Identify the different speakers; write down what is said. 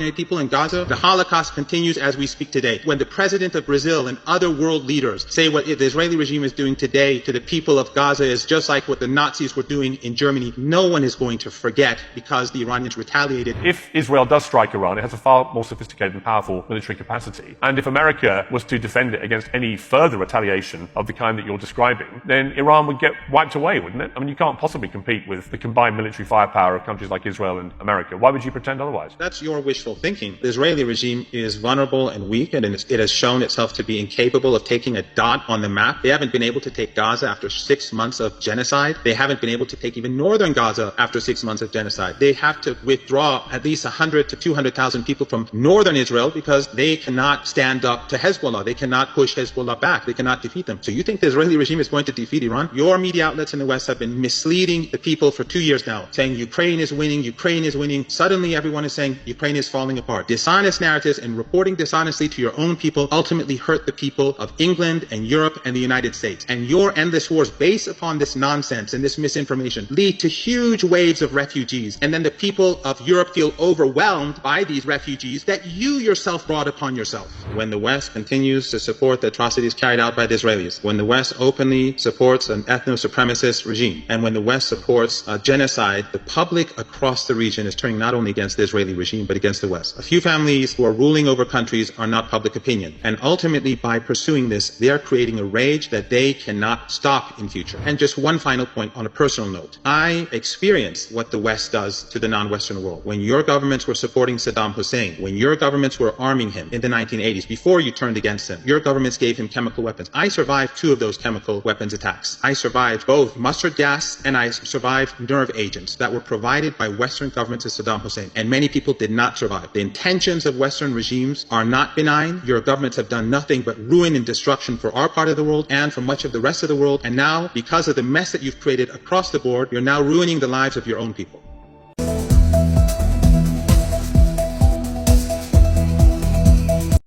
Speaker 1: ordinary people in Gaza, the Holocaust continues as we speak today. When the president of Brazil and other world leaders say what the Israeli regime is doing today to the people of Gaza is just like what the Nazis were doing in Germany, no one is going to forget because the Iranians retaliated.
Speaker 2: If Israel does strike Iran, it has a far more sophisticated and powerful military capacity. And if America was to defend it against any further retaliation of the kind that you're describing, then Iran would get wiped away, wouldn't it? I mean, you can't possibly compete with the combined military firepower of countries like Israel and America. Why would you pretend otherwise?
Speaker 1: That's your wishful thinking. The Israeli regime is vulnerable and weak, and it has shown itself to be incapable of taking a dot on the map. They haven't been able to take Gaza after 6 months of genocide. They haven't been able to take even northern Gaza after 6 months of genocide. They have to withdraw at least 100 to 200,000 people from northern Israel because they cannot stand up to Hezbollah. They cannot push Hezbollah back. They cannot defeat them. So you think the Israeli regime is going to defeat Iran? Your media outlets in the West have been misleading the people for 2 years now, saying Ukraine is winning, Ukraine is winning. Suddenly everyone is saying Ukraine is falling apart. Dishonest narratives and reporting dishonestly to your own people ultimately hurt the people of England and Europe and the United States. And your endless wars based upon this nonsense and this misinformation lead to huge waves of refugees. And then the people of Europe feel overwhelmed by these refugees that you yourself brought upon yourself. When the West continues to support the atrocities carried out by the Israelis, when the West openly supports an ethno-supremacist regime, and when the West supports a genocide, the public across the region is turning not only against the Israeli regime, but against the West. A few families who are ruling over countries are not public opinion. And ultimately, by pursuing this, they are creating a rage that they cannot stop in future. And just one final point on a personal note. I experienced what the West does to the non-Western world. When your governments were supporting Saddam Hussein, when your governments were arming him in the 1980s, before you turned against him, your governments gave him chemical weapons. I survived 2 of those chemical weapons attacks. I survived both mustard gas and I survived nerve agents that were provided by Western governments to Saddam Hussein. And many people did not survive. The intentions of Western regimes are not benign. Your governments have done nothing but ruin and destruction for our part of the world and for much of the rest of the world. And now, because of the mess that you've created across the board, you're now ruining the lives of your own people.